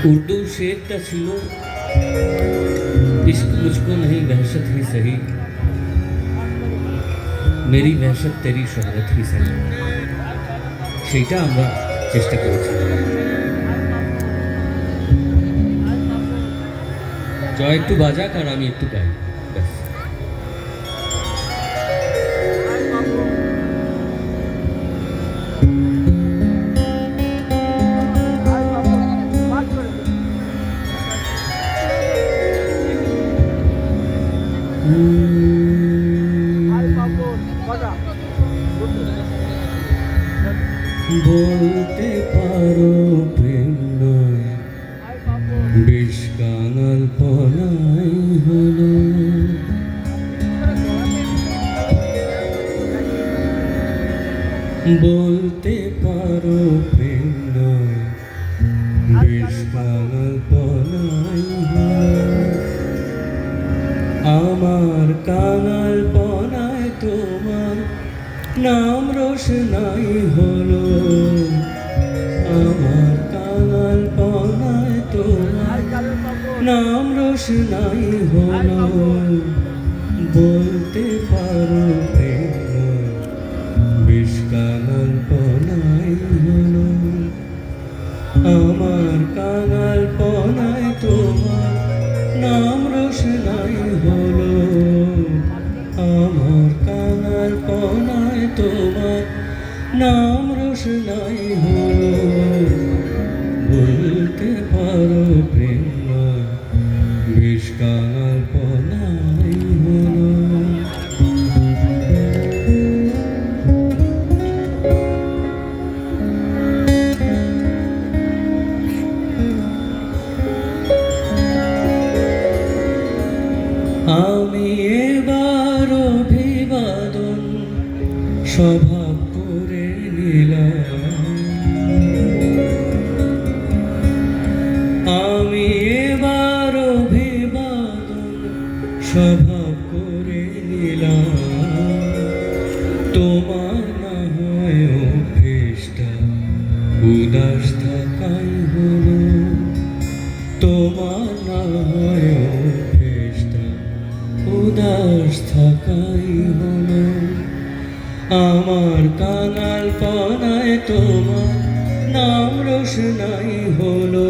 उर्दू शेरটা ছিল इश्क मुझको नहीं वहशत ही सही मेरी वहशत तेरी शोहरत ही सही সেইটা আমরা চেষ্টা করেছি। জয় একটু বাজাক আর আমি একটু গাই, ব্যাস। বলতে পারো প্রেম নয় বেশ কাঙাল পনাই হলো, বলতে পারো প্রেম নয় বেশ কাঙাল পনাই হলো, আমার কাঙাল পনায় তোমার নাম রোশনাই হলো, আমার কাঙাল পনায় তোমার নাম রোশনাই হলো, বলতে পারো প্রেম বেশ কাঙাল পনাই হলো, আমার কাঙাল পনায় তোমার নাম রোশনাই হলো, আমার কাঙাল পনায় তোমার নাম রোশনাই হলো, বলতে পারো প্রেম বেশ কাঙাল পনাই হলো। আমি এবার অভিবাদন স্বভাব করে নিলাম, আমি এবার অভিবাদন স্বভাব করে নিলাম, তোমার না হয় অভ্যেসটা উদাস থাকাই হলো, তোমার না হয় উদাস থাকাই হলো, আমার কাঙাল পনায় তোমার নাম রোশনাই হলো,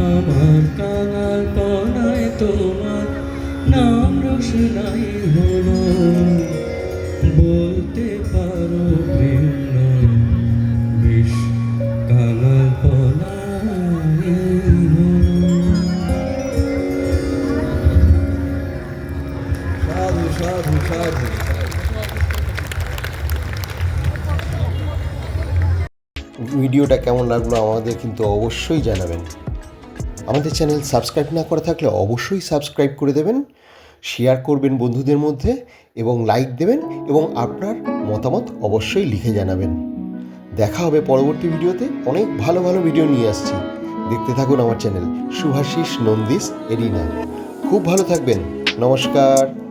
আমার কাঙাল পনায় তোমার নাম রোশনাই হলো, বলতে পারো প্রেম বেশ কাঙাল পনাই হলো। ভিডিওটা কেমন লাগলো আমাদের কিন্তু অবশ্যই জানাবেন। আমাদের চ্যানেল সাবস্ক্রাইব না করে থাকলে অবশ্যই সাবস্ক্রাইব করে দেবেন, শেয়ার করবেন বন্ধুদের মধ্যে এবং লাইক দেবেন এবং আপনার মতামত অবশ্যই লিখে জানাবেন। দেখা হবে পরবর্তী ভিডিওতে, অনেক ভালো ভালো ভিডিও নিয়ে আসছি। দেখতে থাকুন আমার চ্যানেল শুভাশিস নন্দিস এরিনা। খুব ভালো থাকবেন, নমস্কার।